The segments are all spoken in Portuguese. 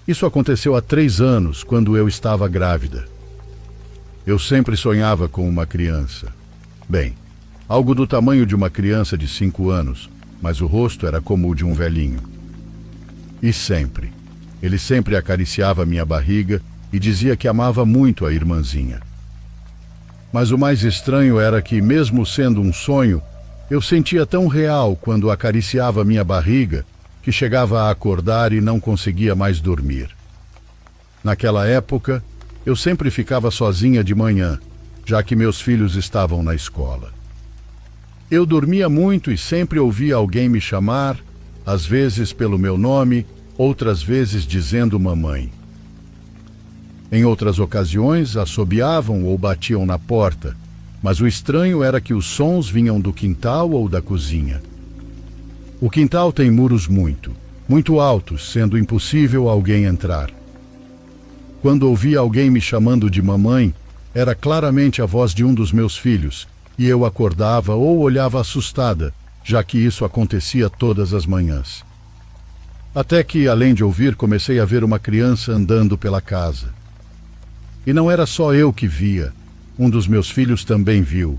Isso aconteceu há 3 anos, quando eu estava grávida. Eu sempre sonhava com uma criança. Bem, algo do tamanho de uma criança de 5 anos, mas o rosto era como o de um velhinho. E sempre, ele sempre acariciava minha barriga e dizia que amava muito a irmãzinha. Mas o mais estranho era que, mesmo sendo um sonho, eu sentia tão real quando acariciava minha barriga que chegava a acordar e não conseguia mais dormir. Naquela época, eu sempre ficava sozinha de manhã, já que meus filhos estavam na escola. Eu dormia muito e sempre ouvia alguém me chamar, às vezes pelo meu nome, outras vezes dizendo mamãe. Em outras ocasiões, assobiavam ou batiam na porta, mas o estranho era que os sons vinham do quintal ou da cozinha. O quintal tem muros muito altos, sendo impossível alguém entrar. Quando ouvia alguém me chamando de mamãe, era claramente a voz de um dos meus filhos, e eu acordava ou olhava assustada, já que isso acontecia todas as manhãs. Até que, além de ouvir, comecei a ver uma criança andando pela casa. E não era só eu que via, um dos meus filhos também viu.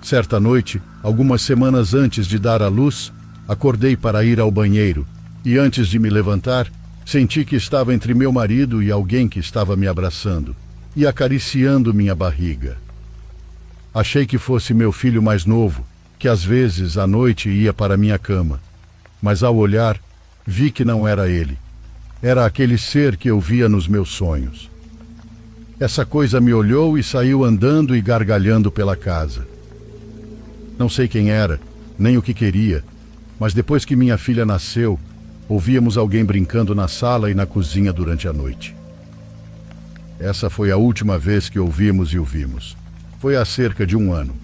Certa noite, algumas semanas antes de dar à luz, acordei para ir ao banheiro, e antes de me levantar, senti que estava entre meu marido e alguém que estava me abraçando e acariciando minha barriga. Achei que fosse meu filho mais novo, que às vezes à noite ia para minha cama, mas ao olhar, vi que não era ele. Era aquele ser que eu via nos meus sonhos. Essa coisa me olhou e saiu andando e gargalhando pela casa. Não sei quem era, nem o que queria, mas depois que minha filha nasceu, ouvíamos alguém brincando na sala e na cozinha durante a noite. Essa foi a última vez que ouvimos e o vimos. Foi há cerca de 1 ano.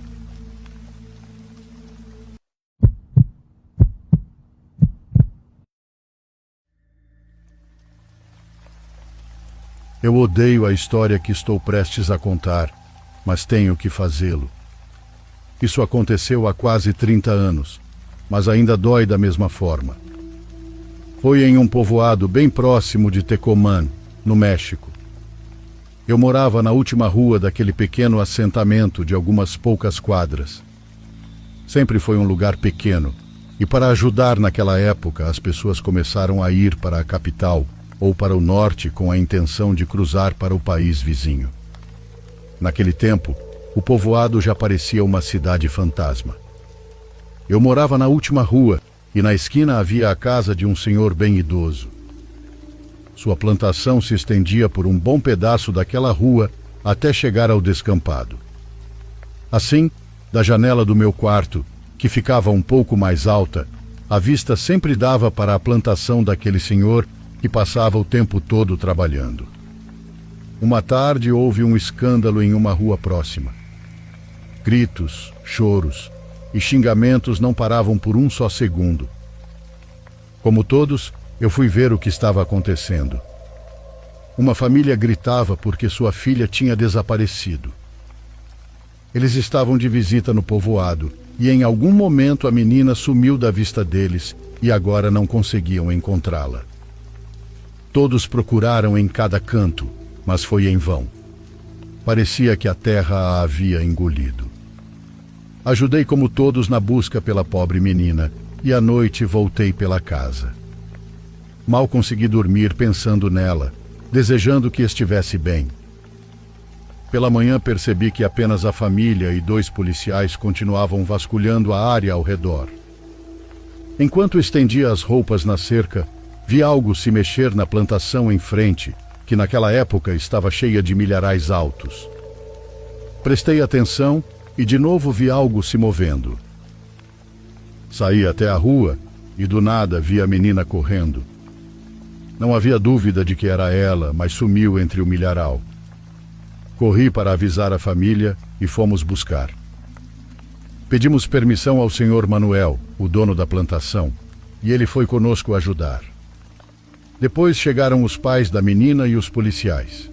Eu odeio a história que estou prestes a contar, mas tenho que fazê-lo. Isso aconteceu há quase 30 anos, mas ainda dói da mesma forma. Foi em um povoado bem próximo de Tecomán, no México. Eu morava na última rua daquele pequeno assentamento de algumas poucas quadras. Sempre foi um lugar pequeno, e para ajudar naquela época, as pessoas começaram a ir para a capital ou para o norte com a intenção de cruzar para o país vizinho. Naquele tempo, o povoado já parecia uma cidade fantasma. Eu morava na última rua e na esquina havia a casa de um senhor bem idoso. Sua plantação se estendia por um bom pedaço daquela rua até chegar ao descampado. Assim, da janela do meu quarto, que ficava um pouco mais alta, a vista sempre dava para a plantação daquele senhor que passava o tempo todo trabalhando. Uma tarde houve um escândalo em uma rua próxima. Gritos, choros e xingamentos não paravam por um só segundo. Como todos, eu fui ver o que estava acontecendo. Uma família gritava porque sua filha tinha desaparecido. Eles estavam de visita no povoado e em algum momento a menina sumiu da vista deles e agora não conseguiam encontrá-la. Todos procuraram em cada canto, mas foi em vão. Parecia que a terra a havia engolido. Ajudei como todos na busca pela pobre menina e à noite voltei pela casa. Mal consegui dormir pensando nela, desejando que estivesse bem. Pela manhã percebi que apenas a família e 2 policiais continuavam vasculhando a área ao redor. Enquanto estendia as roupas na cerca, vi algo se mexer na plantação em frente, que naquela época estava cheia de milharais altos. Prestei atenção e de novo vi algo se movendo. Saí até a rua e do nada vi a menina correndo. Não havia dúvida de que era ela, mas sumiu entre o milharal. Corri para avisar a família e fomos buscar. Pedimos permissão ao senhor Manuel, o dono da plantação, e ele foi conosco ajudar. Depois chegaram os pais da menina e os policiais.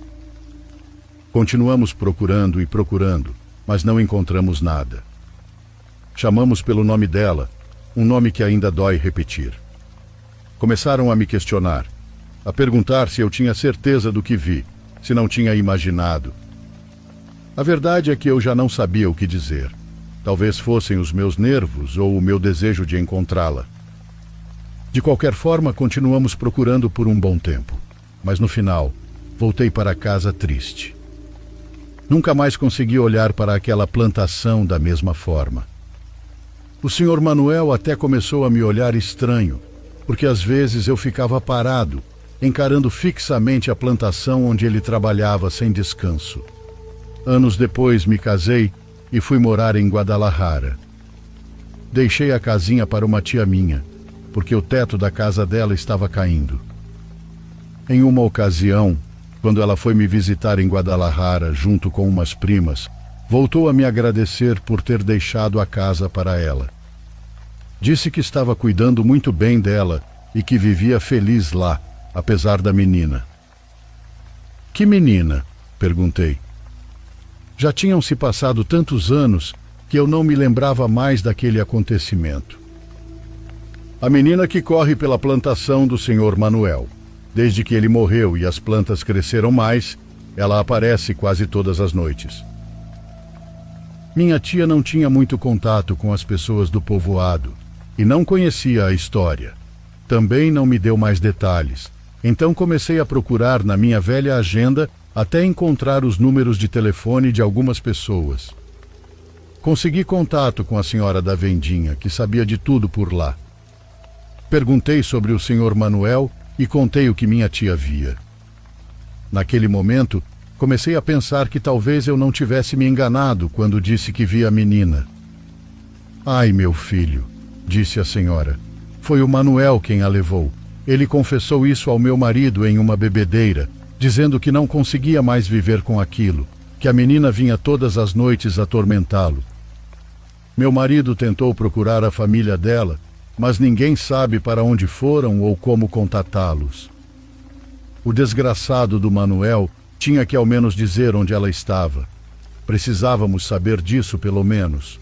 Continuamos procurando e procurando, mas não encontramos nada. Chamamos pelo nome dela, um nome que ainda dói repetir. Começaram a me questionar. a perguntar se eu tinha certeza do que vi, se não tinha imaginado. A verdade é que eu já não sabia o que dizer. Talvez fossem os meus nervos ou o meu desejo de encontrá-la. De qualquer forma, continuamos procurando por um bom tempo. Mas no final, voltei para casa triste. Nunca mais consegui olhar para aquela plantação da mesma forma. O Sr. Manuel até começou a me olhar estranho, porque às vezes eu ficava parado, encarando fixamente a plantação onde ele trabalhava sem descanso. Anos depois me casei e fui morar em Guadalajara. Deixei a casinha para uma tia minha, porque o teto da casa dela estava caindo. Em uma ocasião, quando ela foi me visitar em Guadalajara junto com umas primas, voltou a me agradecer por ter deixado a casa para ela. Disse que estava cuidando muito bem dela e que vivia feliz lá, apesar da menina. Que menina? Perguntei. Já tinham se passado tantos anos que eu não me lembrava mais daquele acontecimento. A menina que corre pela plantação do Sr. Manuel. Desde que ele morreu e as plantas cresceram mais, ela aparece quase todas as noites. Minha tia não tinha muito contato com as pessoas do povoado e não conhecia a história. Também não me deu mais detalhes. Então comecei a procurar na minha velha agenda até encontrar os números de telefone de algumas pessoas. Consegui contato com a senhora da vendinha, que sabia de tudo por lá. Perguntei sobre o Sr. Manuel e contei o que minha tia via. Naquele momento, comecei a pensar que talvez eu não tivesse me enganado quando disse que via a menina. Ai, meu filho, disse a senhora, foi o Manuel quem a levou. Ele confessou isso ao meu marido em uma bebedeira, dizendo que não conseguia mais viver com aquilo, que a menina vinha todas as noites atormentá-lo. Meu marido tentou procurar a família dela, mas ninguém sabe para onde foram ou como contatá-los. O desgraçado do Manuel tinha que ao menos dizer onde ela estava. Precisávamos saber disso, pelo menos.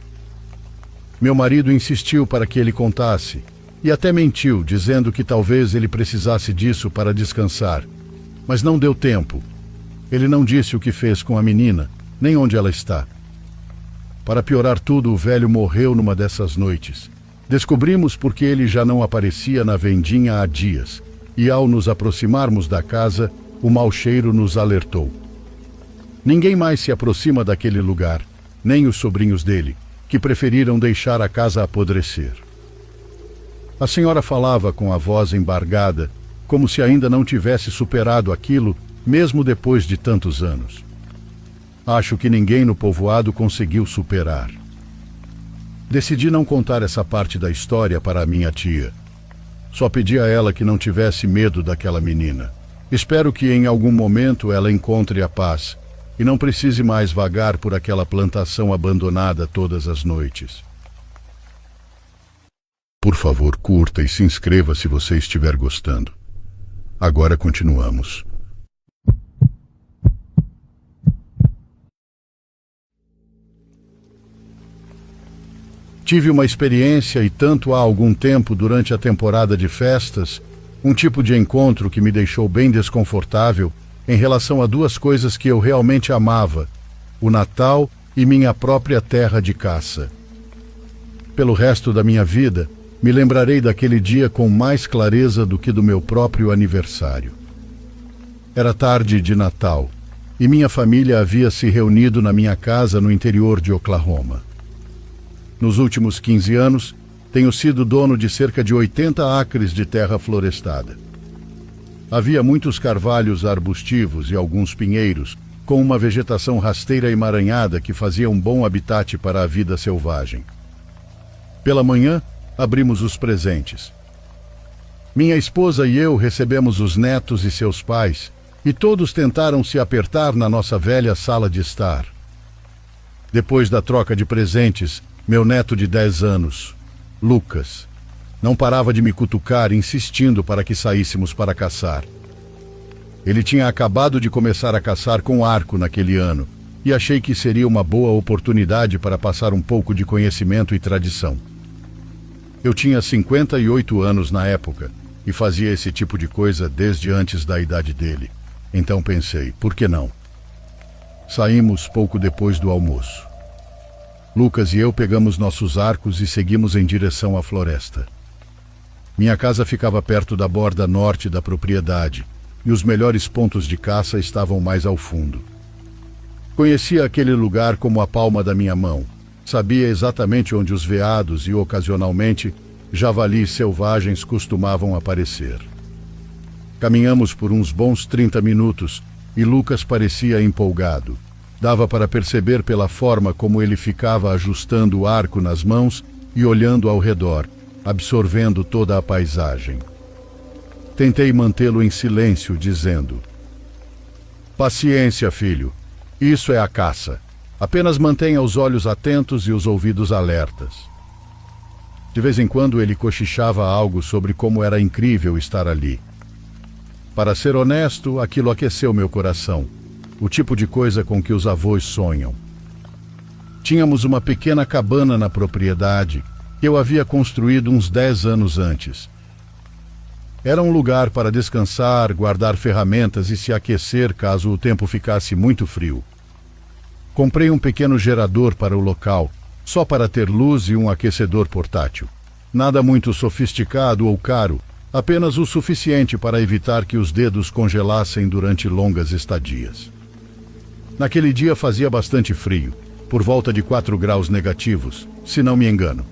Meu marido insistiu para que ele contasse, e até mentiu, dizendo que talvez ele precisasse disso para descansar. Mas não deu tempo. Ele não disse o que fez com a menina, nem onde ela está. Para piorar tudo, o velho morreu numa dessas noites. Descobrimos porque ele já não aparecia na vendinha há dias, e ao nos aproximarmos da casa, o mau cheiro nos alertou. Ninguém mais se aproxima daquele lugar, nem os sobrinhos dele, que preferiram deixar a casa apodrecer. A senhora falava com a voz embargada, como se ainda não tivesse superado aquilo, mesmo depois de tantos anos. Acho que ninguém no povoado conseguiu superar. Decidi não contar essa parte da história para a minha tia. Só pedi a ela que não tivesse medo daquela menina. Espero que em algum momento ela encontre a paz e não precise mais vagar por aquela plantação abandonada todas as noites. Por favor, curta e se inscreva se você estiver gostando. Agora continuamos. Tive uma experiência, e tanto há algum tempo durante a temporada de festas, um tipo de encontro que me deixou bem desconfortável em relação a duas coisas que eu realmente amava, o Natal e minha própria terra de caça. Pelo resto da minha vida, me lembrarei daquele dia com mais clareza do que do meu próprio aniversário. Era tarde de Natal, e minha família havia se reunido na minha casa no interior de Oklahoma. Nos últimos 15 anos, tenho sido dono de cerca de 80 acres de terra florestada. Havia muitos carvalhos arbustivos e alguns pinheiros, com uma vegetação rasteira e emaranhada que fazia um bom habitat para a vida selvagem. Pela manhã, abrimos os presentes. Minha esposa e eu recebemos os netos e seus pais, e todos tentaram se apertar na nossa velha sala de estar. Depois da troca de presentes, meu neto de 10 anos, Lucas, não parava de me cutucar, insistindo para que saíssemos para caçar. Ele tinha acabado de começar a caçar com arco naquele ano, e achei que seria uma boa oportunidade para passar um pouco de conhecimento e tradição. Eu tinha 58 anos na época, e fazia esse tipo de coisa desde antes da idade dele. Então pensei, por que não? Saímos pouco depois do almoço. Lucas e eu pegamos nossos arcos e seguimos em direção à floresta. Minha casa ficava perto da borda norte da propriedade e os melhores pontos de caça estavam mais ao fundo. Conhecia aquele lugar como a palma da minha mão. Sabia exatamente onde os veados e, ocasionalmente, javalis selvagens costumavam aparecer. Caminhamos por uns bons 30 minutos e Lucas parecia empolgado. Dava para perceber pela forma como ele ficava ajustando o arco nas mãos e olhando ao redor, absorvendo toda a paisagem. Tentei mantê-lo em silêncio, dizendo: "Paciência, filho. Isso é a caça. Apenas mantenha os olhos atentos e os ouvidos alertas." De vez em quando ele cochichava algo sobre como era incrível estar ali. Para ser honesto, aquilo aqueceu meu coração. O tipo de coisa com que os avós sonham. Tínhamos uma pequena cabana na propriedade que eu havia construído uns 10 anos antes. Era um lugar para descansar, guardar ferramentas e se aquecer caso o tempo ficasse muito frio. Comprei um pequeno gerador para o local, só para ter luz e um aquecedor portátil. Nada muito sofisticado ou caro, apenas o suficiente para evitar que os dedos congelassem durante longas estadias. Naquele dia fazia bastante frio, por volta de 4 graus negativos, se não me engano.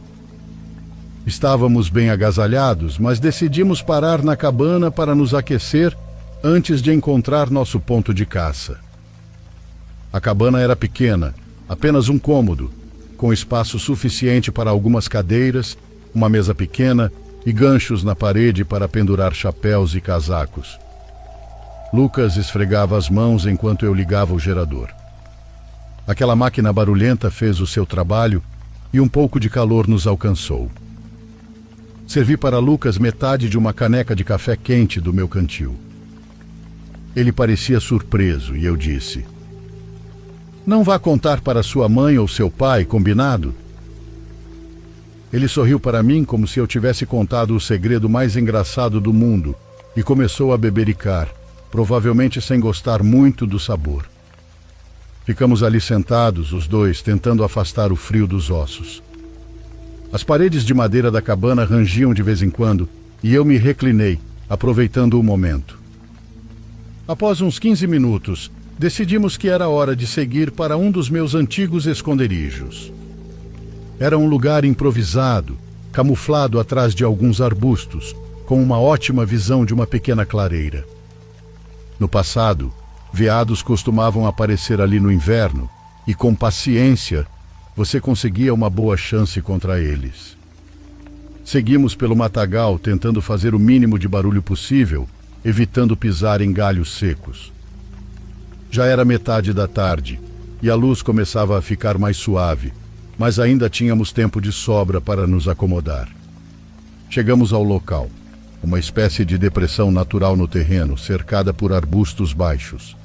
Estávamos bem agasalhados, mas decidimos parar na cabana para nos aquecer antes de encontrar nosso ponto de caça. A cabana era pequena, apenas um cômodo, com espaço suficiente para algumas cadeiras, uma mesa pequena e ganchos na parede para pendurar chapéus e casacos. Lucas esfregava as mãos enquanto eu ligava o gerador. Aquela máquina barulhenta fez o seu trabalho e um pouco de calor nos alcançou. Servi para Lucas metade de uma caneca de café quente do meu cantil. Ele parecia surpreso e eu disse: "Não vá contar para sua mãe ou seu pai, combinado?" Ele sorriu para mim como se eu tivesse contado o segredo mais engraçado do mundo e começou a bebericar, provavelmente sem gostar muito do sabor. Ficamos ali sentados, os dois, tentando afastar o frio dos ossos. As paredes de madeira da cabana rangiam de vez em quando e eu me reclinei, aproveitando o momento. Após uns 15 minutos, decidimos que era hora de seguir para um dos meus antigos esconderijos. Era um lugar improvisado, camuflado atrás de alguns arbustos, com uma ótima visão de uma pequena clareira. No passado, veados costumavam aparecer ali no inverno e, com paciência, você conseguia uma boa chance contra eles. Seguimos pelo matagal, tentando fazer o mínimo de barulho possível, evitando pisar em galhos secos. Já era metade da tarde e a luz começava a ficar mais suave, mas ainda tínhamos tempo de sobra para nos acomodar. Chegamos ao local, uma espécie de depressão natural no terreno, cercada por arbustos baixos.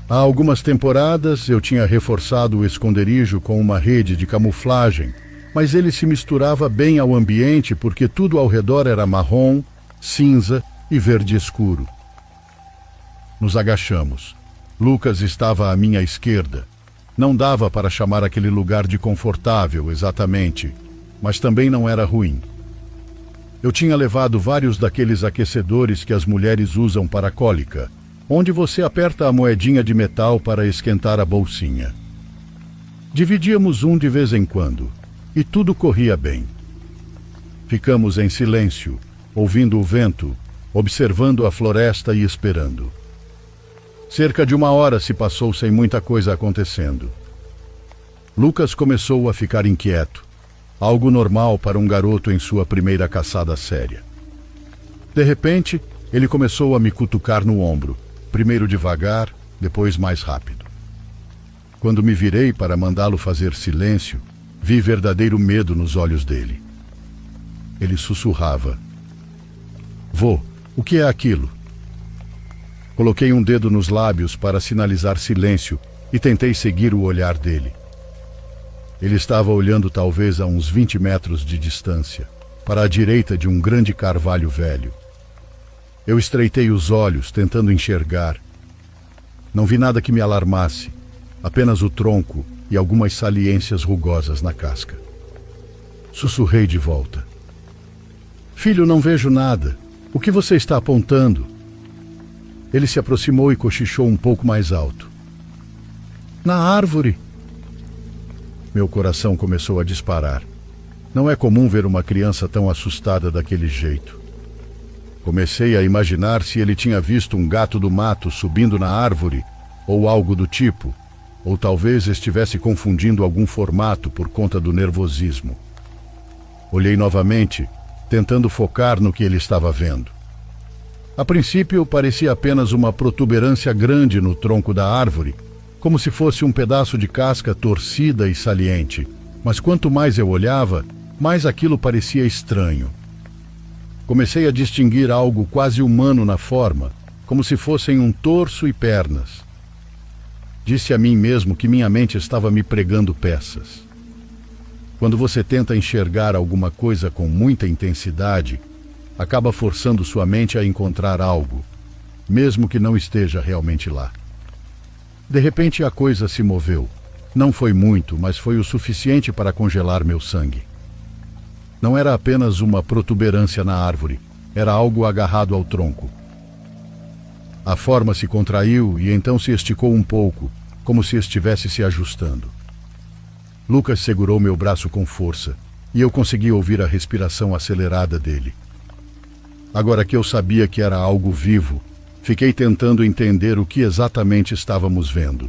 Há algumas temporadas eu tinha reforçado o esconderijo com uma rede de camuflagem, mas ele se misturava bem ao ambiente porque tudo ao redor era marrom, cinza e verde escuro. Nos agachamos. Lucas estava à minha esquerda. Não dava para chamar aquele lugar de confortável, exatamente, mas também não era ruim. Eu tinha levado vários daqueles aquecedores que as mulheres usam para cólica, onde você aperta a moedinha de metal para esquentar a bolsinha. Dividíamos um de vez em quando, e tudo corria bem. Ficamos em silêncio, ouvindo o vento, observando a floresta e esperando. Cerca de 1 hora se passou sem muita coisa acontecendo. Lucas começou a ficar inquieto, algo normal para um garoto em sua primeira caçada séria. De repente, ele começou a me cutucar no ombro, primeiro devagar, depois mais rápido. Quando me virei para mandá-lo fazer silêncio, vi verdadeiro medo nos olhos dele. Ele sussurrava: "Vô, o que é aquilo?" Coloquei um dedo nos lábios para sinalizar silêncio e tentei seguir o olhar dele. Ele estava olhando talvez a uns 20 metros de distância, para a direita de um grande carvalho velho. Eu estreitei os olhos, tentando enxergar. Não vi nada que me alarmasse, apenas o tronco e algumas saliências rugosas na casca. Sussurrei de volta. Filho, não vejo nada. O que você está apontando? Ele se aproximou e cochichou um pouco mais alto. Na árvore. Meu coração começou a disparar. Não é comum ver uma criança tão assustada daquele jeito. Comecei a imaginar se ele tinha visto um gato do mato subindo na árvore, ou algo do tipo, ou talvez estivesse confundindo algum formato por conta do nervosismo. Olhei novamente, tentando focar no que ele estava vendo. A princípio, parecia apenas uma protuberância grande no tronco da árvore, como se fosse um pedaço de casca torcida e saliente, mas quanto mais eu olhava, mais aquilo parecia estranho. Comecei a distinguir algo quase humano na forma, como se fossem um torso e pernas. Disse a mim mesmo que minha mente estava me pregando peças. Quando você tenta enxergar alguma coisa com muita intensidade, acaba forçando sua mente a encontrar algo, mesmo que não esteja realmente lá. De repente a coisa se moveu. Não foi muito, mas foi o suficiente para congelar meu sangue. Não era apenas uma protuberância na árvore, era algo agarrado ao tronco. A forma se contraiu e então se esticou um pouco, como se estivesse se ajustando. Lucas segurou meu braço com força e eu consegui ouvir a respiração acelerada dele. Agora que eu sabia que era algo vivo, fiquei tentando entender o que exatamente estávamos vendo.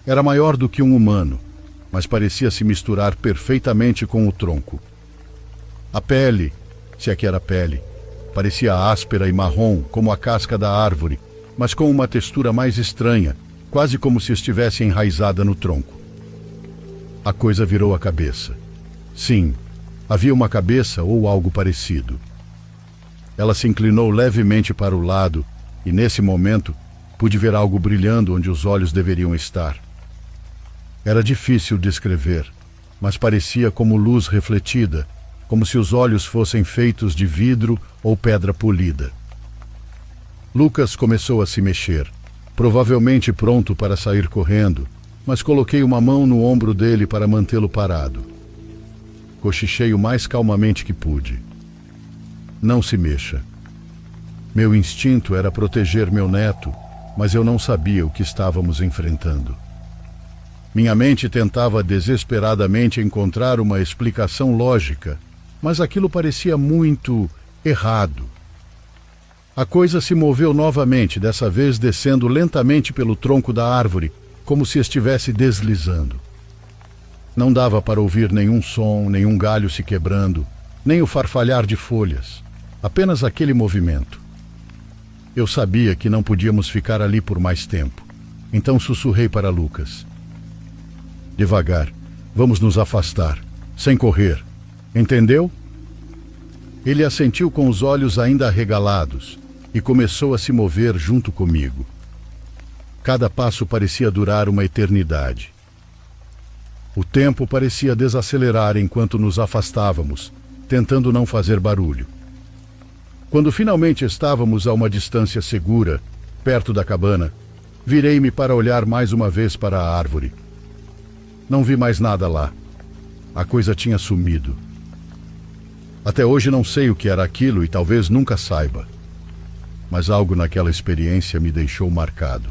Era maior do que um humano, mas parecia se misturar perfeitamente com o tronco. A pele, se é que era pele, parecia áspera e marrom como a casca da árvore, mas com uma textura mais estranha, quase como se estivesse enraizada no tronco. A coisa virou a cabeça. Sim, havia uma cabeça ou algo parecido. Ela se inclinou levemente para o lado e, nesse momento, pude ver algo brilhando onde os olhos deveriam estar. Era difícil descrever, mas parecia como luz refletida, como se os olhos fossem feitos de vidro ou pedra polida. Lucas começou a se mexer, provavelmente pronto para sair correndo, mas coloquei uma mão no ombro dele para mantê-lo parado. Cochichei o mais calmamente que pude. Não se mexa. Meu instinto era proteger meu neto, mas eu não sabia o que estávamos enfrentando. Minha mente tentava desesperadamente encontrar uma explicação lógica, mas aquilo parecia muito errado. A coisa se moveu novamente, dessa vez descendo lentamente pelo tronco da árvore, como se estivesse deslizando. Não dava para ouvir nenhum som, nenhum galho se quebrando, nem o farfalhar de folhas, apenas aquele movimento. Eu sabia que não podíamos ficar ali por mais tempo, então sussurrei para Lucas. Devagar, vamos nos afastar, sem correr. Entendeu? Ele assentiu com os olhos ainda arregalados e começou a se mover junto comigo. Cada passo parecia durar uma eternidade. O tempo parecia desacelerar enquanto nos afastávamos, tentando não fazer barulho. Quando finalmente estávamos a uma distância segura, perto da cabana, virei-me para olhar mais uma vez para a árvore. Não vi mais nada lá. A coisa tinha sumido. Até hoje não sei o que era aquilo e talvez nunca saiba. Mas algo naquela experiência me deixou marcado.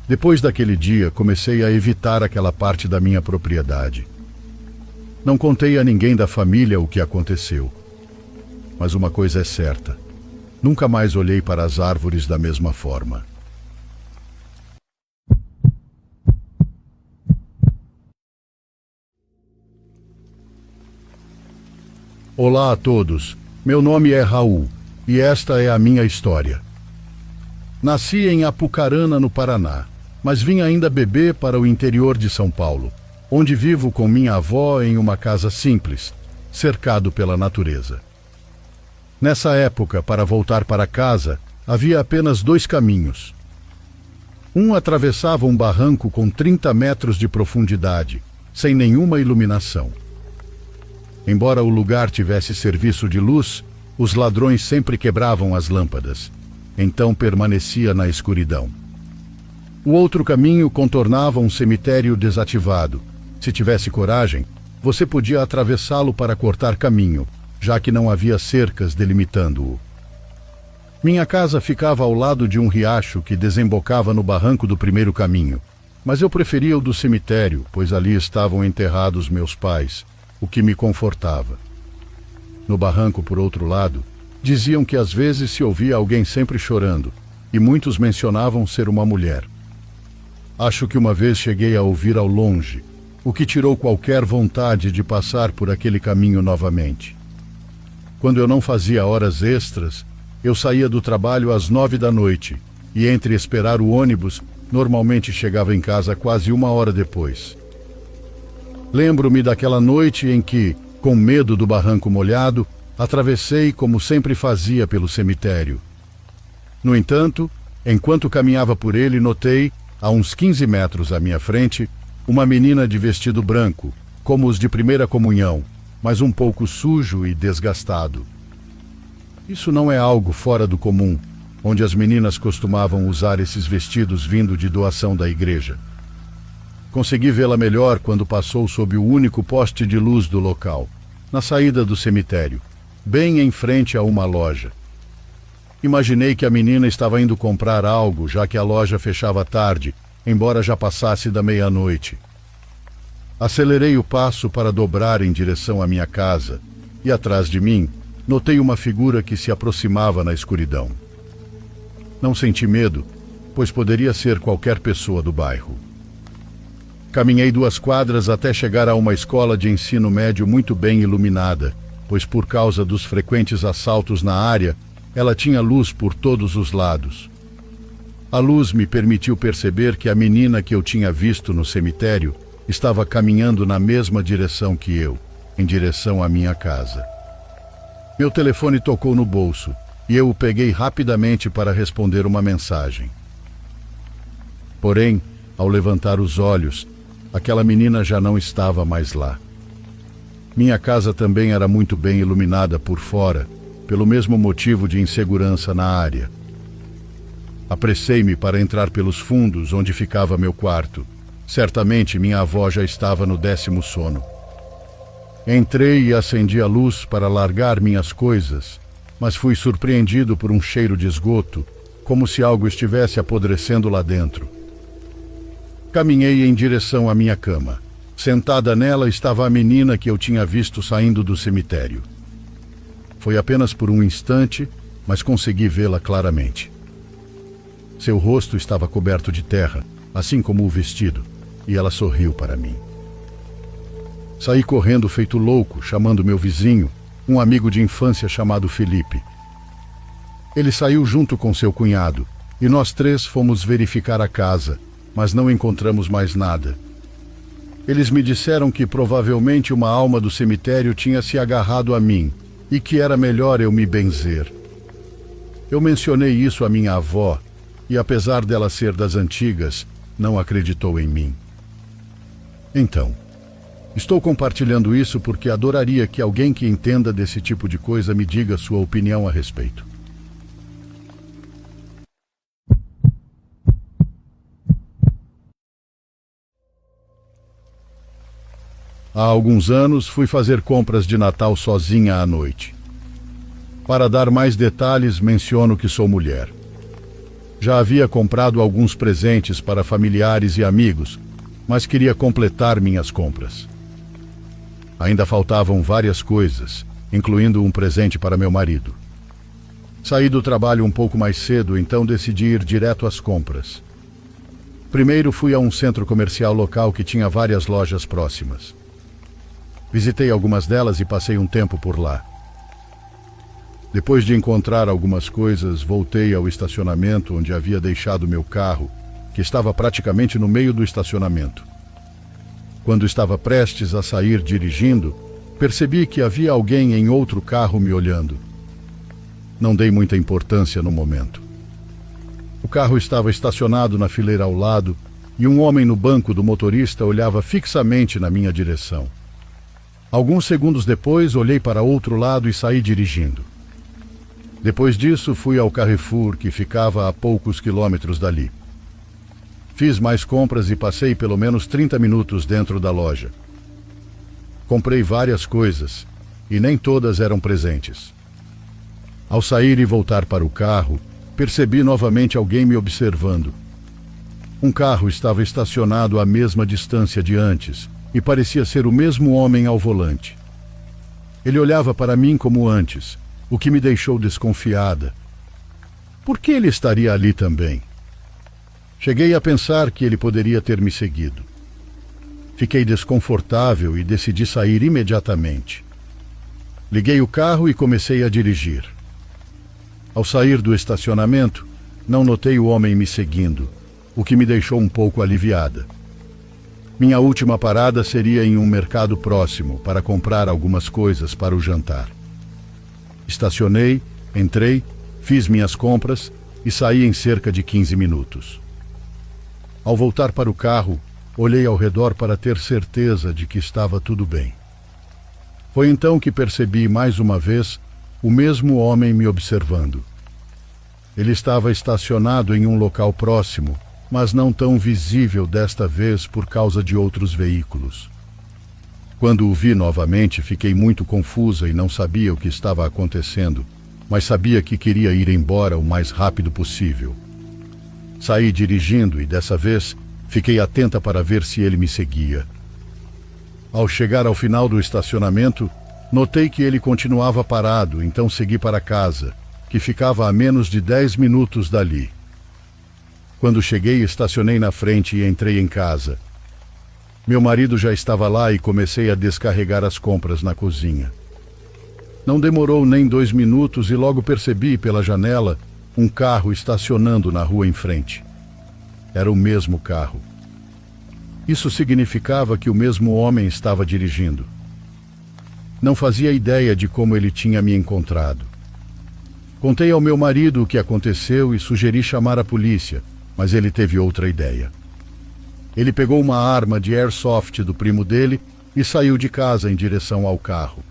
Depois daquele dia, comecei a evitar aquela parte da minha propriedade. Não contei a ninguém da família o que aconteceu. Mas uma coisa é certa: nunca mais olhei para as árvores da mesma forma. Olá a todos, meu nome é Raul e esta é a minha história. Nasci em Apucarana, no Paraná, mas vim ainda bebê para o interior de São Paulo, onde vivo com minha avó em uma casa simples, cercado pela natureza. Nessa época, para voltar para casa, havia apenas 2 caminhos. Um atravessava um barranco com 30 metros de profundidade, sem nenhuma iluminação. Embora o lugar tivesse serviço de luz, os ladrões sempre quebravam as lâmpadas. Então permanecia na escuridão. O outro caminho contornava um cemitério desativado. Se tivesse coragem, você podia atravessá-lo para cortar caminho, já que não havia cercas delimitando-o. Minha casa ficava ao lado de um riacho que desembocava no barranco do primeiro caminho, mas eu preferia o do cemitério, pois ali estavam enterrados meus pais, o que me confortava. No barranco, por outro lado, diziam que às vezes se ouvia alguém sempre chorando, e muitos mencionavam ser uma mulher. Acho que uma vez cheguei a ouvir ao longe, o que tirou qualquer vontade de passar por aquele caminho novamente. Quando eu não fazia horas extras, eu saía do trabalho às 9 da noite, e entre esperar o ônibus, normalmente chegava em casa quase 1 hora depois. Lembro-me daquela noite em que, com medo do barranco molhado, atravessei como sempre fazia pelo cemitério. No entanto, enquanto caminhava por ele, notei, a uns 15 metros à minha frente, uma menina de vestido branco, como os de primeira comunhão, mas um pouco sujo e desgastado. Isso não é algo fora do comum, onde as meninas costumavam usar esses vestidos vindo de doação da igreja. Consegui vê-la melhor quando passou sob o único poste de luz do local, na saída do cemitério, bem em frente a uma loja. Imaginei que a menina estava indo comprar algo, já que a loja fechava tarde, embora já passasse da meia-noite. Acelerei o passo para dobrar em direção à minha casa, e atrás de mim, notei uma figura que se aproximava na escuridão. Não senti medo, pois poderia ser qualquer pessoa do bairro. Caminhei 2 quadras até chegar a uma escola de ensino médio muito bem iluminada, pois por causa dos frequentes assaltos na área, ela tinha luz por todos os lados. A luz me permitiu perceber que a menina que eu tinha visto no cemitério estava caminhando na mesma direção que eu, em direção à minha casa. Meu telefone tocou no bolso e eu o peguei rapidamente para responder uma mensagem. Porém, ao levantar os olhos, aquela menina já não estava mais lá. Minha casa também era muito bem iluminada por fora, pelo mesmo motivo de insegurança na área. Apressei-me para entrar pelos fundos onde ficava meu quarto. Certamente minha avó já estava no 10º sono. Entrei e acendi a luz para largar minhas coisas, mas fui surpreendido por um cheiro de esgoto, como se algo estivesse apodrecendo lá dentro. Caminhei em direção à minha cama. Sentada nela estava a menina que eu tinha visto saindo do cemitério. Foi apenas por um instante, mas consegui vê-la claramente. Seu rosto estava coberto de terra, assim como o vestido, e ela sorriu para mim. Saí correndo feito louco, chamando meu vizinho, um amigo de infância chamado Felipe. Ele saiu junto com seu cunhado, e nós 3 fomos verificar a casa, mas não encontramos mais nada. Eles me disseram que provavelmente uma alma do cemitério tinha se agarrado a mim, e que era melhor eu me benzer. Eu mencionei isso à minha avó, e apesar dela ser das antigas, não acreditou em mim. Então, estou compartilhando isso porque adoraria que alguém que entenda desse tipo de coisa me diga sua opinião a respeito. Há alguns anos fui fazer compras de Natal sozinha à noite. Para dar mais detalhes, menciono que sou mulher. Já havia comprado alguns presentes para familiares e amigos, mas queria completar minhas compras. Ainda faltavam várias coisas, incluindo um presente para meu marido. Saí do trabalho um pouco mais cedo, então decidi ir direto às compras. Primeiro fui a um centro comercial local que tinha várias lojas próximas. Visitei algumas delas e passei um tempo por lá. Depois de encontrar algumas coisas, voltei ao estacionamento onde havia deixado meu carro, que estava praticamente no meio do estacionamento. Quando estava prestes a sair dirigindo, percebi que havia alguém em outro carro me olhando. Não dei muita importância no momento. O carro estava estacionado na fileira ao lado e um homem no banco do motorista olhava fixamente na minha direção. Alguns segundos depois, olhei para outro lado e saí dirigindo. Depois disso, fui ao Carrefour, que ficava a poucos quilômetros dali. Fiz mais compras e passei pelo menos 30 minutos dentro da loja. Comprei várias coisas, e nem todas eram presentes. Ao sair e voltar para o carro, percebi novamente alguém me observando. Um carro estava estacionado à mesma distância de antes, e parecia ser o mesmo homem ao volante. Ele olhava para mim como antes, o que me deixou desconfiada. Por que ele estaria ali também? Cheguei a pensar que ele poderia ter me seguido. Fiquei desconfortável e decidi sair imediatamente. Liguei o carro e comecei a dirigir. Ao sair do estacionamento, não notei o homem me seguindo, o que me deixou um pouco aliviada. Minha última parada seria em um mercado próximo para comprar algumas coisas para o jantar. Estacionei, entrei, fiz minhas compras e saí em cerca de 15 minutos. Ao voltar para o carro, olhei ao redor para ter certeza de que estava tudo bem. Foi então que percebi mais uma vez o mesmo homem me observando. Ele estava estacionado em um local próximo, mas não tão visível desta vez por causa de outros veículos. Quando o vi novamente, fiquei muito confusa e não sabia o que estava acontecendo, mas sabia que queria ir embora o mais rápido possível. Saí dirigindo e, dessa vez, fiquei atenta para ver se ele me seguia. Ao chegar ao final do estacionamento, notei que ele continuava parado, então segui para casa, que ficava a menos de 10 minutos dali. Quando cheguei, estacionei na frente e entrei em casa. Meu marido já estava lá e comecei a descarregar as compras na cozinha. Não demorou nem 2 minutos e logo percebi pela janela um carro estacionando na rua em frente. Era o mesmo carro. Isso significava que o mesmo homem estava dirigindo. Não fazia ideia de como ele tinha me encontrado. Contei ao meu marido o que aconteceu e sugeri chamar a polícia, mas ele teve outra ideia. Ele pegou uma arma de airsoft do primo dele e saiu de casa em direção ao carro.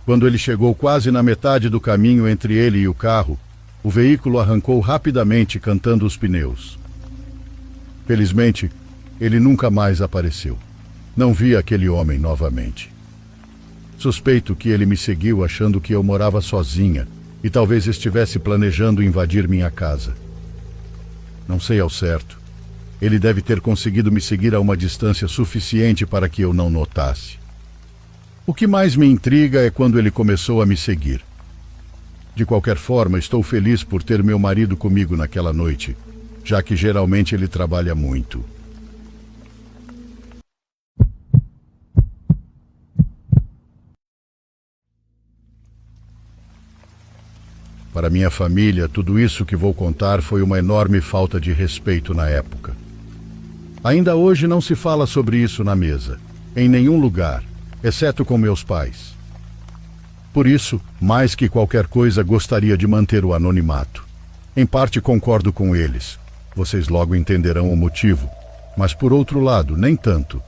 Quando ele chegou quase na metade do caminho entre ele e o carro, o veículo arrancou rapidamente cantando os pneus. Felizmente, ele nunca mais apareceu. Não vi aquele homem novamente. Suspeito que ele me seguiu achando que eu morava sozinha e talvez estivesse planejando invadir minha casa. Não sei ao certo. Ele deve ter conseguido me seguir a uma distância suficiente para que eu não notasse. O que mais me intriga é quando ele começou a me seguir. De qualquer forma, estou feliz por ter meu marido comigo naquela noite, já que geralmente ele trabalha muito. Para minha família, tudo isso que vou contar foi uma enorme falta de respeito na época. Ainda hoje não se fala sobre isso na mesa, em nenhum lugar, exceto com meus pais. Por isso, mais que qualquer coisa, gostaria de manter o anonimato. Em parte concordo com eles. Vocês logo entenderão o motivo, mas por outro lado, nem tanto.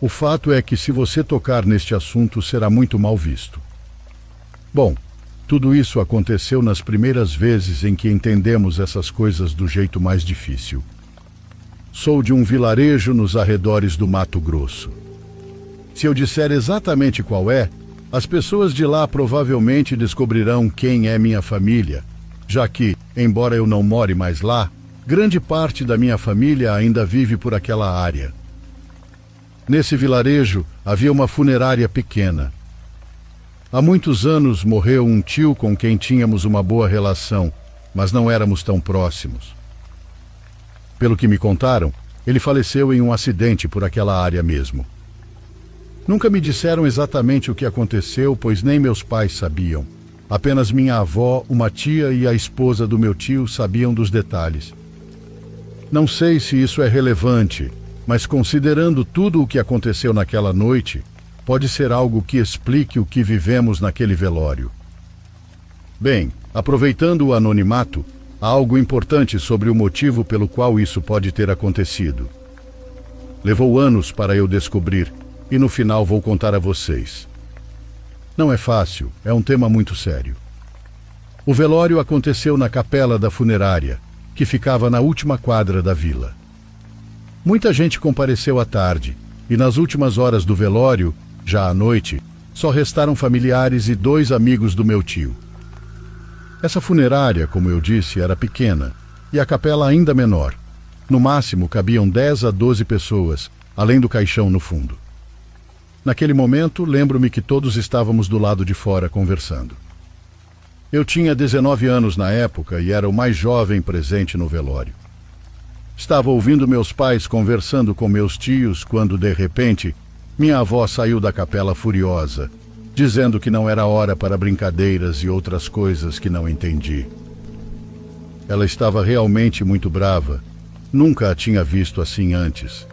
O fato é que se você tocar neste assunto, será muito mal visto. Bom, tudo isso aconteceu nas primeiras vezes em que entendemos essas coisas do jeito mais difícil. Sou de um vilarejo nos arredores do Mato Grosso. Se eu disser exatamente qual é, as pessoas de lá provavelmente descobrirão quem é minha família, já que, embora eu não more mais lá, grande parte da minha família ainda vive por aquela área. Nesse vilarejo havia uma funerária pequena. Há muitos anos morreu um tio com quem tínhamos uma boa relação, mas não éramos tão próximos. Pelo que me contaram, ele faleceu em um acidente por aquela área mesmo. Nunca me disseram exatamente o que aconteceu, pois nem meus pais sabiam. Apenas minha avó, uma tia e a esposa do meu tio sabiam dos detalhes. Não sei se isso é relevante, mas considerando tudo o que aconteceu naquela noite, pode ser algo que explique o que vivemos naquele velório. Bem, aproveitando o anonimato, há algo importante sobre o motivo pelo qual isso pode ter acontecido. Levou anos para eu descobrir, e no final vou contar a vocês. Não é fácil, é um tema muito sério. O velório aconteceu na capela da funerária, que ficava na última quadra da vila. Muita gente compareceu à tarde, e nas últimas horas do velório, já à noite, só restaram familiares e 2 amigos do meu tio. Essa funerária, como eu disse, era pequena, e a capela ainda menor. No máximo cabiam 10 a 12 pessoas, além do caixão no fundo. Naquele momento, lembro-me que todos estávamos do lado de fora conversando. Eu tinha 19 anos na época e era o mais jovem presente no velório. Estava ouvindo meus pais conversando com meus tios quando, de repente, minha avó saiu da capela furiosa, dizendo que não era hora para brincadeiras e outras coisas que não entendi. Ela estava realmente muito brava. Nunca a tinha visto assim antes.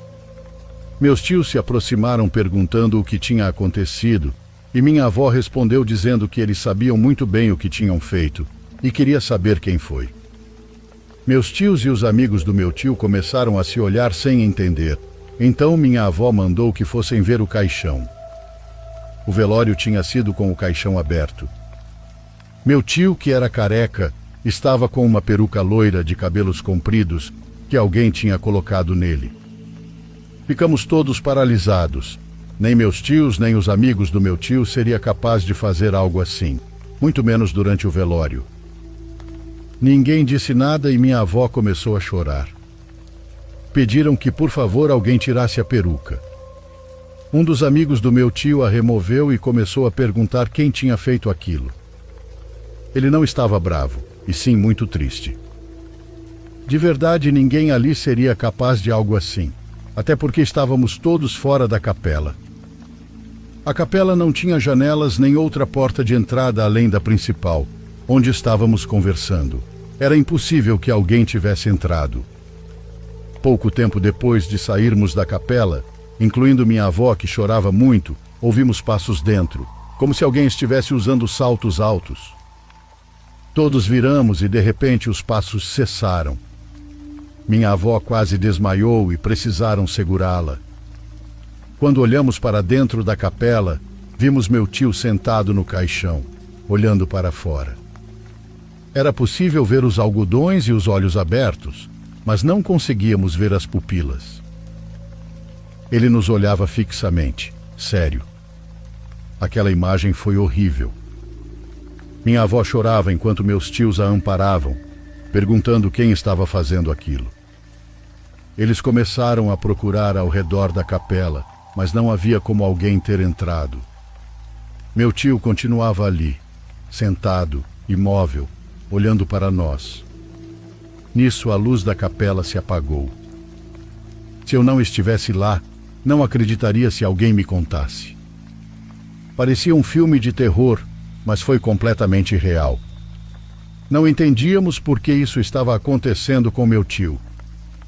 Meus tios se aproximaram perguntando o que tinha acontecido, e minha avó respondeu dizendo que eles sabiam muito bem o que tinham feito e queria saber quem foi. Meus tios e os amigos do meu tio começaram a se olhar sem entender. Então minha avó mandou que fossem ver o caixão. O velório tinha sido com o caixão aberto. Meu tio, que era careca, estava com uma peruca loira de cabelos compridos que alguém tinha colocado nele. Ficamos todos paralisados. Nem meus tios, nem os amigos do meu tio seria capaz de fazer algo assim, muito menos durante o velório. Ninguém disse nada e minha avó começou a chorar. Pediram que, por favor, alguém tirasse a peruca. Um dos amigos do meu tio a removeu e começou a perguntar quem tinha feito aquilo. Ele não estava bravo, e sim muito triste. De verdade, ninguém ali seria capaz de algo assim, até porque estávamos todos fora da capela. A capela não tinha janelas nem outra porta de entrada além da principal, onde estávamos conversando. Era impossível que alguém tivesse entrado. Pouco tempo depois de sairmos da capela, incluindo minha avó, que chorava muito, ouvimos passos dentro, como se alguém estivesse usando saltos altos. Todos viramos e, de repente, os passos cessaram. Minha avó quase desmaiou e precisaram segurá-la. Quando olhamos para dentro da capela, vimos meu tio sentado no caixão, olhando para fora. Era possível ver os algodões e os olhos abertos, mas não conseguíamos ver as pupilas. Ele nos olhava fixamente, sério. Aquela imagem foi horrível. Minha avó chorava enquanto meus tios a amparavam, perguntando quem estava fazendo aquilo. Eles começaram a procurar ao redor da capela, mas não havia como alguém ter entrado. Meu tio continuava ali, sentado, imóvel, olhando para nós. Nisso, a luz da capela se apagou. Se eu não estivesse lá, não acreditaria se alguém me contasse. Parecia um filme de terror, mas foi completamente real. Não entendíamos por que isso estava acontecendo com meu tio.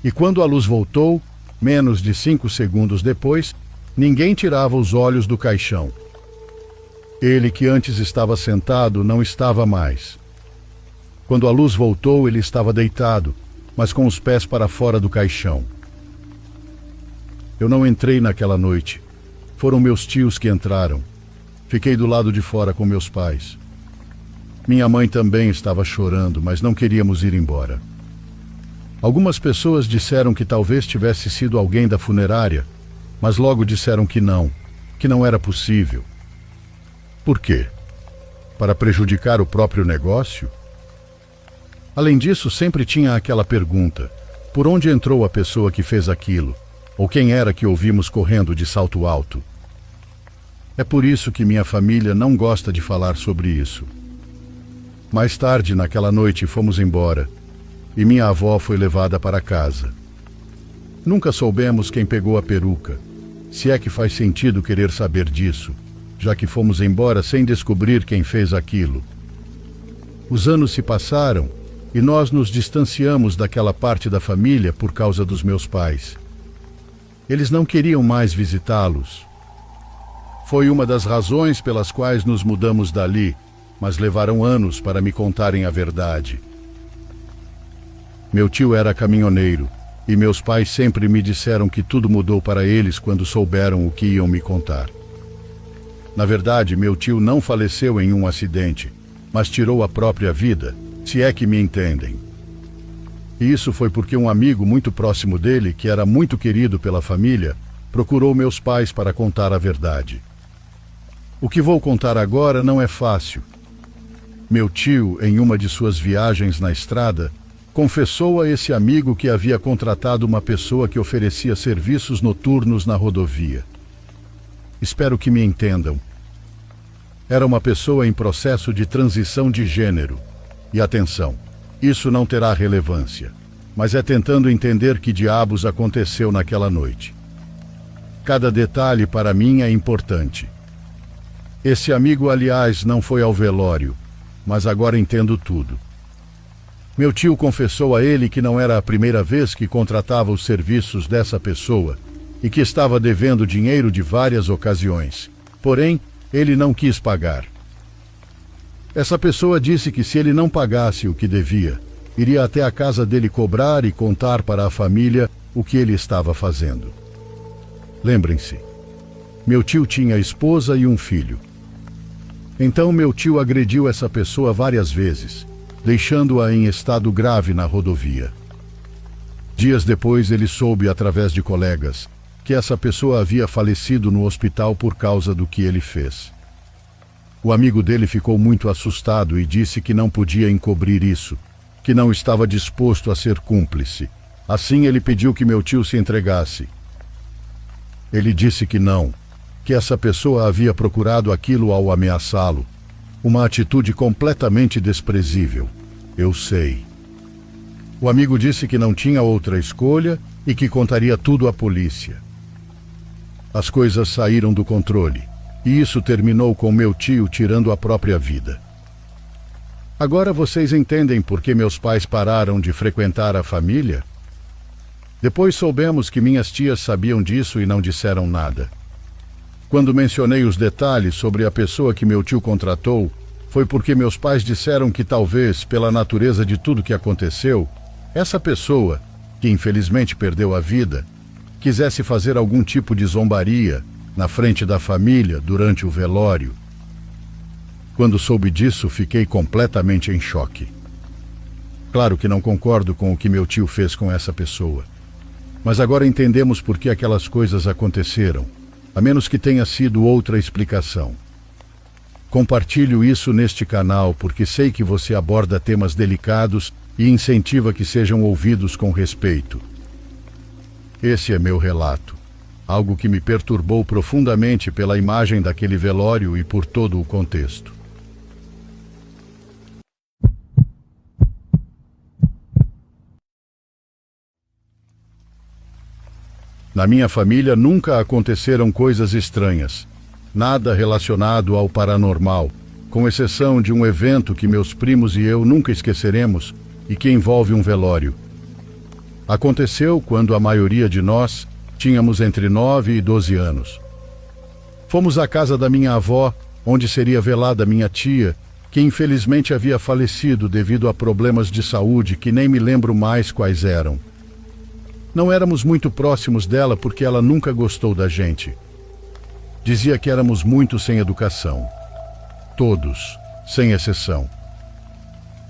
E quando a luz voltou, menos de 5 segundos depois, ninguém tirava os olhos do caixão. Ele, que antes estava sentado, não estava mais. Quando a luz voltou, ele estava deitado, mas com os pés para fora do caixão. Eu não entrei naquela noite. Foram meus tios que entraram. Fiquei do lado de fora com meus pais. Minha mãe também estava chorando, mas não queríamos ir embora. Algumas pessoas disseram que talvez tivesse sido alguém da funerária, mas logo disseram que não era possível. Por quê? Para prejudicar o próprio negócio? Além disso, sempre tinha aquela pergunta: por onde entrou a pessoa que fez aquilo? Ou quem era que ouvimos correndo de salto alto? É por isso que minha família não gosta de falar sobre isso. Mais tarde, naquela noite, fomos embora, e minha avó foi levada para casa. Nunca soubemos quem pegou a peruca, se é que faz sentido querer saber disso, já que fomos embora sem descobrir quem fez aquilo. Os anos se passaram e nós nos distanciamos daquela parte da família por causa dos meus pais. Eles não queriam mais visitá-los. Foi uma das razões pelas quais nos mudamos dali, mas levaram anos para me contarem a verdade. Meu tio era caminhoneiro, e meus pais sempre me disseram que tudo mudou para eles quando souberam o que iam me contar. Na verdade, meu tio não faleceu em um acidente, mas tirou a própria vida, se é que me entendem. E isso foi porque um amigo muito próximo dele, que era muito querido pela família, procurou meus pais para contar a verdade. O que vou contar agora não é fácil. Meu tio, em uma de suas viagens na estrada, confessou a esse amigo que havia contratado uma pessoa que oferecia serviços noturnos na rodovia. Espero que me entendam. Era uma pessoa em processo de transição de gênero. E atenção, isso não terá relevância, mas é tentando entender que diabos aconteceu naquela noite. Cada detalhe para mim é importante. Esse amigo, aliás, não foi ao velório, mas agora entendo tudo. Meu tio confessou a ele que não era a primeira vez que contratava os serviços dessa pessoa e que estava devendo dinheiro de várias ocasiões. Porém, ele não quis pagar. Essa pessoa disse que se ele não pagasse o que devia, iria até a casa dele cobrar e contar para a família o que ele estava fazendo. Lembrem-se, meu tio tinha esposa e um filho. Então meu tio agrediu essa pessoa várias vezes, deixando-a em estado grave na rodovia. Dias depois ele soube, através de colegas, que essa pessoa havia falecido no hospital por causa do que ele fez. O amigo dele ficou muito assustado e disse que não podia encobrir isso, que não estava disposto a ser cúmplice. Assim ele pediu que meu tio se entregasse. Ele disse que não, que essa pessoa havia procurado aquilo ao ameaçá-lo. Uma atitude completamente desprezível. Eu sei. O amigo disse que não tinha outra escolha e que contaria tudo à polícia. As coisas saíram do controle, e isso terminou com meu tio tirando a própria vida. Agora vocês entendem por que meus pais pararam de frequentar a família? Depois soubemos que minhas tias sabiam disso e não disseram nada. Quando mencionei os detalhes sobre a pessoa que meu tio contratou, foi porque meus pais disseram que talvez, pela natureza de tudo que aconteceu, essa pessoa, que infelizmente perdeu a vida, quisesse fazer algum tipo de zombaria na frente da família durante o velório. Quando soube disso, fiquei completamente em choque. Claro que não concordo com o que meu tio fez com essa pessoa, mas agora entendemos por que aquelas coisas aconteceram, a menos que tenha sido outra explicação. Compartilho isso neste canal porque sei que você aborda temas delicados e incentiva que sejam ouvidos com respeito. Esse é meu relato, algo que me perturbou profundamente pela imagem daquele velório e por todo o contexto. Na minha família nunca aconteceram coisas estranhas, nada relacionado ao paranormal, com exceção de um evento que meus primos e eu nunca esqueceremos e que envolve um velório. Aconteceu quando a maioria de nós tínhamos entre 9 e 12 anos. Fomos à casa da minha avó, onde seria velada minha tia, que infelizmente havia falecido devido a problemas de saúde que nem me lembro mais quais eram. Não éramos muito próximos dela porque ela nunca gostou da gente. Dizia que éramos muito sem educação. Todos, sem exceção.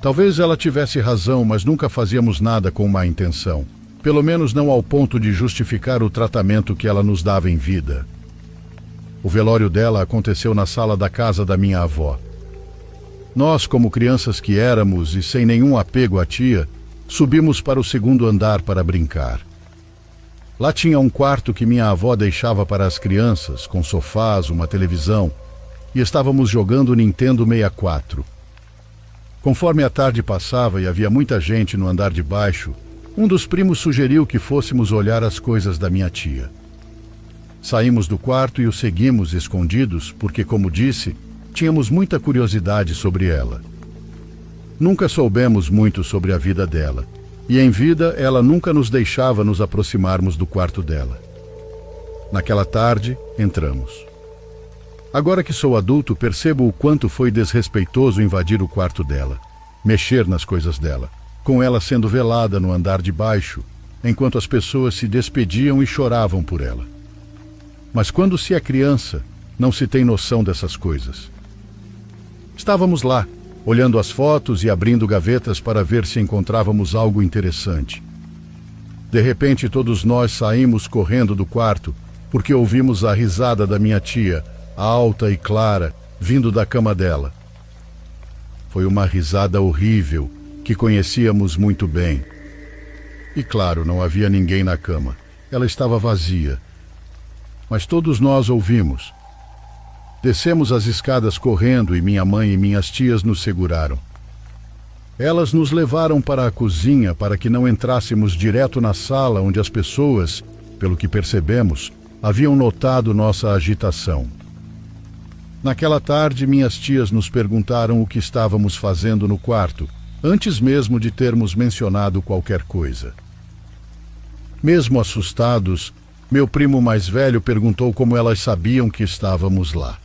Talvez ela tivesse razão, mas nunca fazíamos nada com má intenção. Pelo menos não ao ponto de justificar o tratamento que ela nos dava em vida. O velório dela aconteceu na sala da casa da minha avó. Nós, como crianças que éramos e sem nenhum apego à tia, subimos para o segundo andar para brincar. Lá tinha um quarto que minha avó deixava para as crianças, com sofás, uma televisão, e estávamos jogando Nintendo 64. Conforme a tarde passava e havia muita gente no andar de baixo, um dos primos sugeriu que fôssemos olhar as coisas da minha tia. Saímos do quarto e o seguimos escondidos porque, como disse, tínhamos muita curiosidade sobre ela. Nunca soubemos muito sobre a vida dela, e em vida ela nunca nos deixava nos aproximarmos do quarto dela. Naquela tarde, entramos. Agora que sou adulto, percebo o quanto foi desrespeitoso invadir o quarto dela, mexer nas coisas dela, com ela sendo velada no andar de baixo, enquanto as pessoas se despediam e choravam por ela. Mas quando se é criança, não se tem noção dessas coisas. Estávamos lá, olhando as fotos e abrindo gavetas para ver se encontrávamos algo interessante. De repente, todos nós saímos correndo do quarto, porque ouvimos a risada da minha tia, alta e clara, vindo da cama dela. Foi uma risada horrível, que conhecíamos muito bem. E claro, não havia ninguém na cama. Ela estava vazia. Mas todos nós ouvimos. Descemos as escadas correndo e minha mãe e minhas tias nos seguraram. Elas nos levaram para a cozinha para que não entrássemos direto na sala onde as pessoas, pelo que percebemos, haviam notado nossa agitação. Naquela tarde, minhas tias nos perguntaram o que estávamos fazendo no quarto, antes mesmo de termos mencionado qualquer coisa. Mesmo assustados, meu primo mais velho perguntou como elas sabiam que estávamos lá.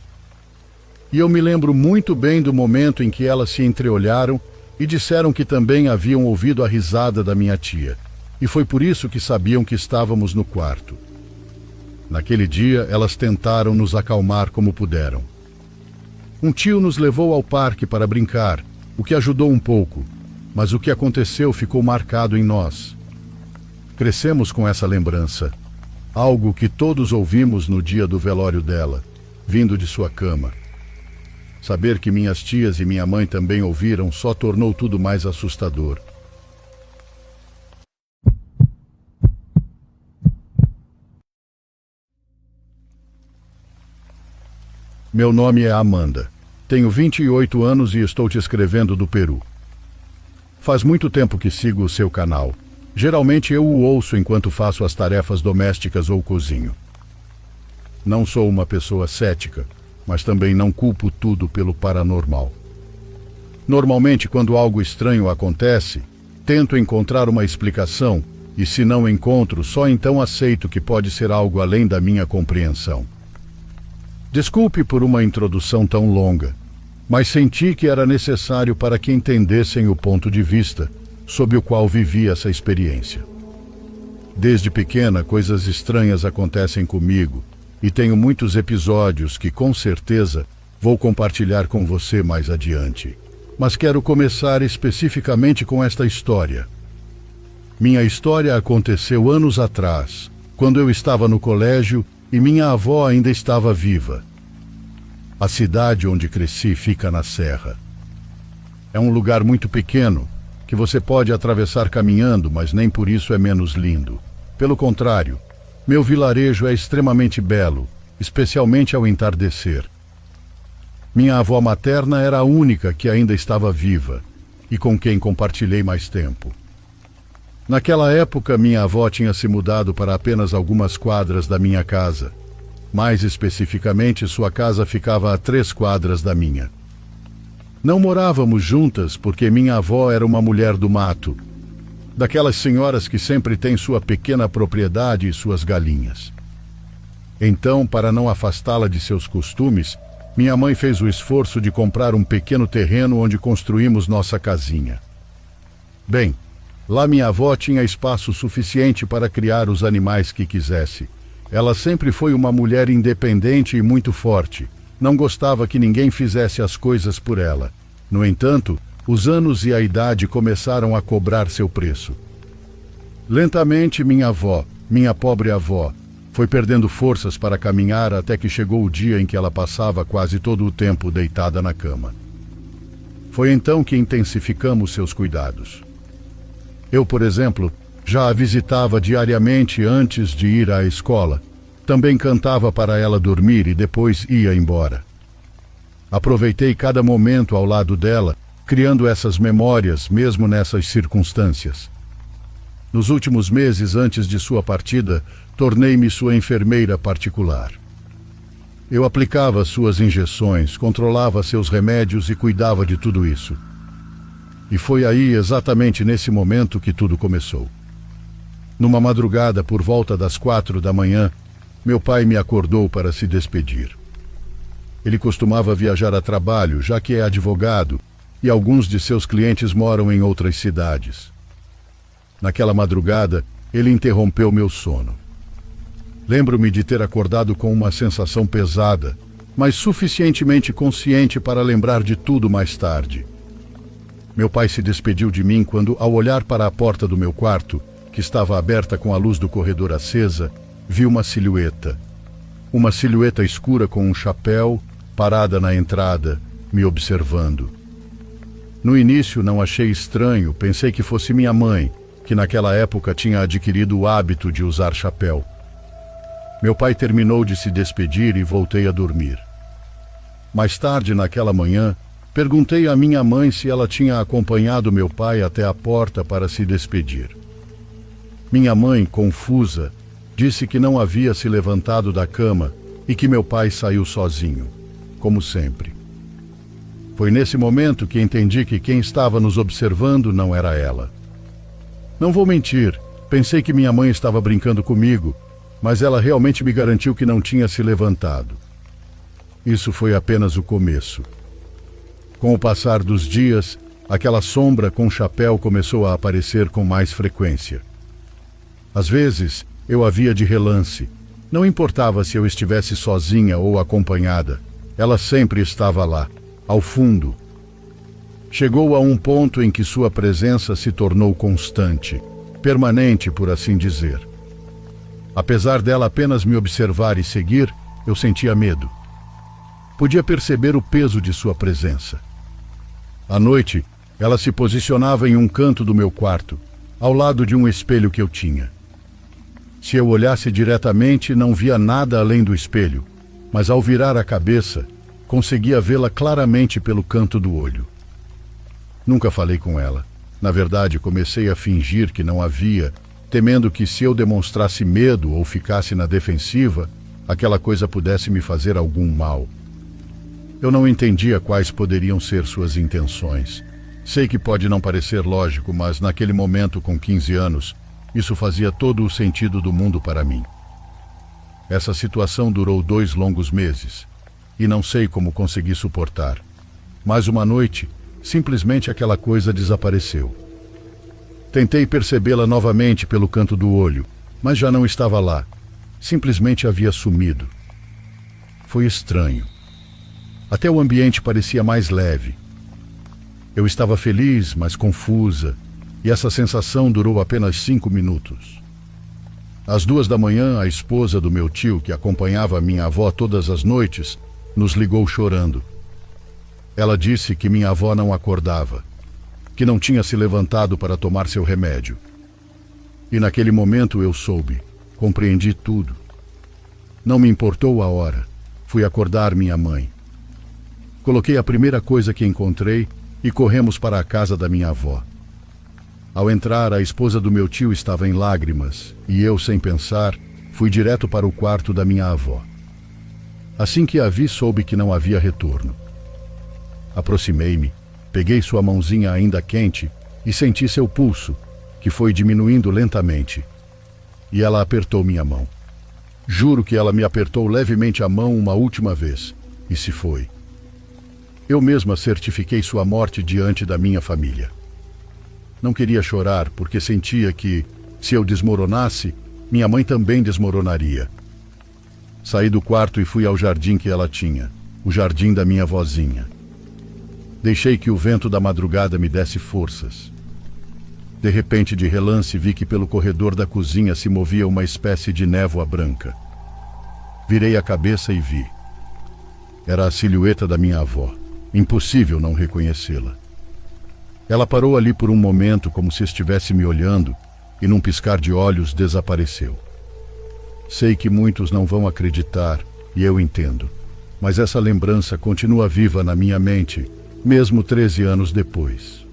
E eu me lembro muito bem do momento em que elas se entreolharam e disseram que também haviam ouvido a risada da minha tia, e foi por isso que sabiam que estávamos no quarto. Naquele dia, elas tentaram nos acalmar como puderam. Um tio nos levou ao parque para brincar, o que ajudou um pouco, mas o que aconteceu ficou marcado em nós. Crescemos com essa lembrança, algo que todos ouvimos no dia do velório dela, vindo de sua cama. Saber que minhas tias e minha mãe também ouviram só tornou tudo mais assustador. Meu nome é Amanda. Tenho 28 anos e estou te escrevendo do Peru. Faz muito tempo que sigo o seu canal. Geralmente eu o ouço enquanto faço as tarefas domésticas ou cozinho. Não sou uma pessoa cética, mas também não culpo tudo pelo paranormal. Normalmente, quando algo estranho acontece, tento encontrar uma explicação e, se não encontro, só então aceito que pode ser algo além da minha compreensão. Desculpe por uma introdução tão longa, mas senti que era necessário para que entendessem o ponto de vista sob o qual vivi essa experiência. Desde pequena, coisas estranhas acontecem comigo e tenho muitos episódios que, com certeza, vou compartilhar com você mais adiante. Mas quero começar especificamente com esta história. Minha história aconteceu anos atrás, quando eu estava no colégio e minha avó ainda estava viva. A cidade onde cresci fica na serra. É um lugar muito pequeno, que você pode atravessar caminhando, mas nem por isso é menos lindo. Pelo contrário, meu vilarejo é extremamente belo, especialmente ao entardecer. Minha avó materna era a única que ainda estava viva e com quem compartilhei mais tempo. Naquela época, minha avó tinha se mudado para apenas algumas quadras da minha casa. Mais especificamente, sua casa ficava a 3 quadras da minha. Não morávamos juntas porque minha avó era uma mulher do mato, daquelas senhoras que sempre têm sua pequena propriedade e suas galinhas. Então, para não afastá-la de seus costumes, minha mãe fez o esforço de comprar um pequeno terreno onde construímos nossa casinha. Bem, lá minha avó tinha espaço suficiente para criar os animais que quisesse. Ela sempre foi uma mulher independente e muito forte. Não gostava que ninguém fizesse as coisas por ela. No entanto, os anos e a idade começaram a cobrar seu preço. Lentamente, minha avó, minha pobre avó, foi perdendo forças para caminhar até que chegou o dia em que ela passava quase todo o tempo deitada na cama. Foi então que intensificamos seus cuidados. Eu, por exemplo, já a visitava diariamente antes de ir à escola. Também cantava para ela dormir e depois ia embora. Aproveitei cada momento ao lado dela, criando essas memórias, mesmo nessas circunstâncias. Nos últimos meses antes de sua partida, tornei-me sua enfermeira particular. Eu aplicava suas injeções, controlava seus remédios e cuidava de tudo isso. E foi aí, exatamente nesse momento, que tudo começou. Numa madrugada, por volta das 4 da manhã, meu pai me acordou para se despedir. Ele costumava viajar a trabalho, já que é advogado, e alguns de seus clientes moram em outras cidades. Naquela madrugada, ele interrompeu meu sono. Lembro-me de ter acordado com uma sensação pesada, mas suficientemente consciente para lembrar de tudo mais tarde. Meu pai se despediu de mim quando, ao olhar para a porta do meu quarto, que estava aberta com a luz do corredor acesa, vi uma silhueta. Uma silhueta escura com um chapéu, parada na entrada, me observando. No início não achei estranho, pensei que fosse minha mãe, que naquela época tinha adquirido o hábito de usar chapéu. Meu pai terminou de se despedir e voltei a dormir. Mais tarde, naquela manhã, perguntei à minha mãe se ela tinha acompanhado meu pai até a porta para se despedir. Minha mãe, confusa, disse que não havia se levantado da cama e que meu pai saiu sozinho, como sempre. Foi nesse momento que entendi que quem estava nos observando não era ela. Não vou mentir, pensei que minha mãe estava brincando comigo, mas ela realmente me garantiu que não tinha se levantado. Isso foi apenas o começo. Com o passar dos dias, aquela sombra com chapéu começou a aparecer com mais frequência. Às vezes, eu a via de relance. Não importava se eu estivesse sozinha ou acompanhada, ela sempre estava lá, ao fundo. Chegou a um ponto em que sua presença se tornou constante, permanente, por assim dizer. Apesar dela apenas me observar e seguir, eu sentia medo. Podia perceber o peso de sua presença. À noite, ela se posicionava em um canto do meu quarto, ao lado de um espelho que eu tinha. Se eu olhasse diretamente, não via nada além do espelho, mas ao virar a cabeça, conseguia vê-la claramente pelo canto do olho. Nunca falei com ela. Na verdade, comecei a fingir que não havia, temendo que se eu demonstrasse medo ou ficasse na defensiva, aquela coisa pudesse me fazer algum mal. Eu não entendia quais poderiam ser suas intenções. Sei que pode não parecer lógico, mas naquele momento, com 15 anos, isso fazia todo o sentido do mundo para mim. Essa situação durou 2 longos meses, e não sei como consegui suportar. Mas uma noite, simplesmente aquela coisa desapareceu. Tentei percebê-la novamente pelo canto do olho, mas já não estava lá. Simplesmente havia sumido. Foi estranho. Até o ambiente parecia mais leve. Eu estava feliz, mas confusa, e essa sensação durou apenas 5 minutos. Às 2 da manhã, a esposa do meu tio, que acompanhava minha avó todas as noites, nos ligou chorando. Ela disse que minha avó não acordava, que não tinha se levantado para tomar seu remédio. E naquele momento eu soube, compreendi tudo. Não me importou a hora, fui acordar minha mãe. Coloquei a primeira coisa que encontrei e corremos para a casa da minha avó. Ao entrar, a esposa do meu tio estava em lágrimas e eu, sem pensar, fui direto para o quarto da minha avó. Assim que a vi, soube que não havia retorno. Aproximei-me, peguei sua mãozinha ainda quente e senti seu pulso, que foi diminuindo lentamente. E ela apertou minha mão. Juro que ela me apertou levemente a mão uma última vez, e se foi. Eu mesma certifiquei sua morte diante da minha família. Não queria chorar, porque sentia que, se eu desmoronasse, minha mãe também desmoronaria. Saí do quarto e fui ao jardim que ela tinha, o jardim da minha vozinha. Deixei que o vento da madrugada me desse forças. De repente, de relance, vi que pelo corredor da cozinha se movia uma espécie de névoa branca. Virei a cabeça e vi. Era a silhueta da minha avó. Impossível não reconhecê-la. Ela parou ali por um momento, como se estivesse me olhando, e num piscar de olhos desapareceu. Sei que muitos não vão acreditar, e eu entendo, mas essa lembrança continua viva na minha mente, mesmo 13 anos depois.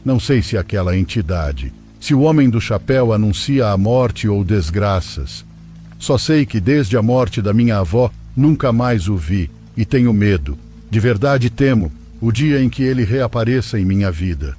Não sei se aquela entidade, se o homem do chapéu anuncia a morte ou desgraças. Só sei que desde a morte da minha avó nunca mais o vi, e tenho medo, de verdade temo, o dia em que ele reapareça em minha vida.